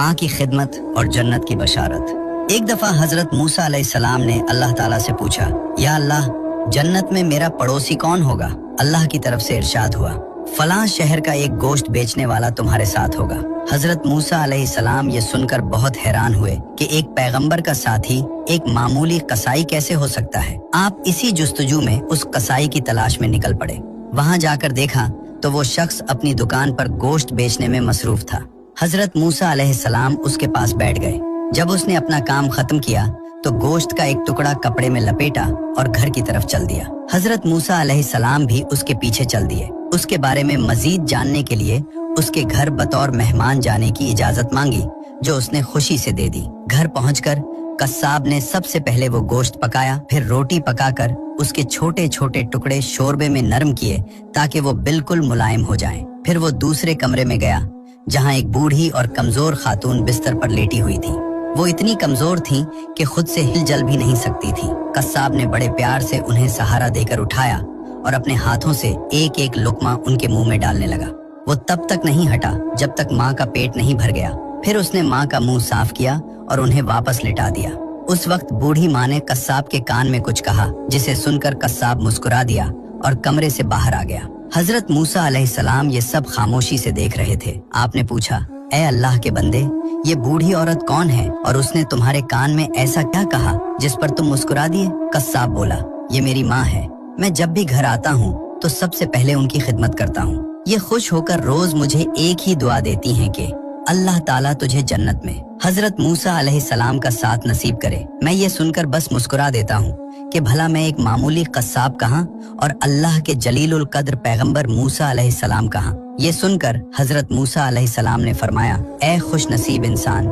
माँ की खिदमत और जन्नत की बशारत। एक दफा हजरत मूसा अलैहिस्सलाम ने अल्लाह ताला से पूछा, या अल्लाह, जन्नत में मेरा पड़ोसी कौन होगा? अल्लाह की तरफ से इरशाद हुआ, फलां शहर का एक गोश्त बेचने वाला तुम्हारे साथ होगा। हजरत मूसा अलैहिस्सलाम ये सुनकर बहुत हैरान हुए कि एक पैगंबर का साथी एक मामूली कसाई कैसे हो सकता है। आप इसी जुस्तजू में उस कसाई की तलाश में निकल पड़े। वहां जाकर देखा तो वो शख्स अपनी दुकान पर गोश्त बेचने में मसरूफ था। हजरत मूसा अलैहिस्सलाम उसके पास बैठ गए। जब उसने अपना काम खत्म किया तो गोश्त का एक टुकड़ा कपड़े में लपेटा और घर की तरफ चल दिया। हजरत मूसा अलैहिस्सलाम भी उसके पीछे चल दिए। उसके बारे में मजीद जानने के लिए उसके घर बतौर मेहमान जाने की इजाजत मांगी, जो उसने खुशी से दे दी। घर पहुंचकर कस्साब ने सबसे पहले वो गोश्त पकाया, फिर रोटी पकाकर उसके छोटे छोटे टुकड़े शोरबे में नरम किए ताकि वो बिल्कुल मुलायम हो जाएं। फिर वो दूसरे कमरे में गया जहां एक बूढ़ी और कमजोर खातून बिस्तर पर लेटी हुई थी। वो इतनी कमजोर थीं कि खुद से हिल-जल भी नहीं सकती थी। कस्साब ने बड़े प्यार से उन्हें सहारा देकर उठाया और अपने हाथों से एक एक लुकमा उनके मुंह में डालने लगा। वो तब तक नहीं हटा जब तक माँ का पेट नहीं भर गया। फिर उसने माँ का मुंह साफ किया और उन्हें वापस लिटा दिया। उस वक्त बूढ़ी माँ ने कस्साब के कान में कुछ कहा, जिसे सुनकर कस्साब मुस्कुरा दिया और कमरे से बाहर आ गया। हजरत मूसा अलैहिस्सलाम ये सब खामोशी से देख रहे थे। आपने पूछा, ऐ अल्लाह के बंदे, ये बूढ़ी औरत कौन है और उसने तुम्हारे कान में ऐसा क्या कहा जिस पर तुम मुस्कुरा दिए? कस्साब बोला, ये मेरी माँ है। मैं जब भी घर आता हूँ तो सबसे पहले उनकी खिदमत करता हूँ। ये खुश होकर रोज मुझे एक ही दुआ देती हैं कि अल्लाह ताला तुझे जन्नत में हजरत मूसा अलैहिस्सलाम का साथ नसीब करे। मैं ये सुनकर बस मुस्कुरा देता हूँ कि भला मैं एक मामूली कस्साब कहाँ और अल्लाह के जलीलुल कद्र पैगंबर मूसा अलैहिस्सलाम कहाँ। ये सुनकर हजरत मूसा अलैहिस्सलाम ने फरमाया, ऐ खुश नसीब इंसान,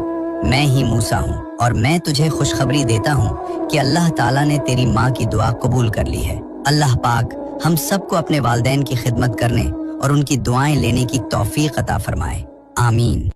मैं ही मूसा हूँ और मैं तुझे खुशखबरी देता हूँ कि अल्लाह ताला ने तेरी माँ की दुआ कबूल कर ली है। अल्लाह पाक हम सबको अपने वालिदैन की खिदमत करने और उनकी दुआएं लेने की तौफीक अता फरमाए। आमीन।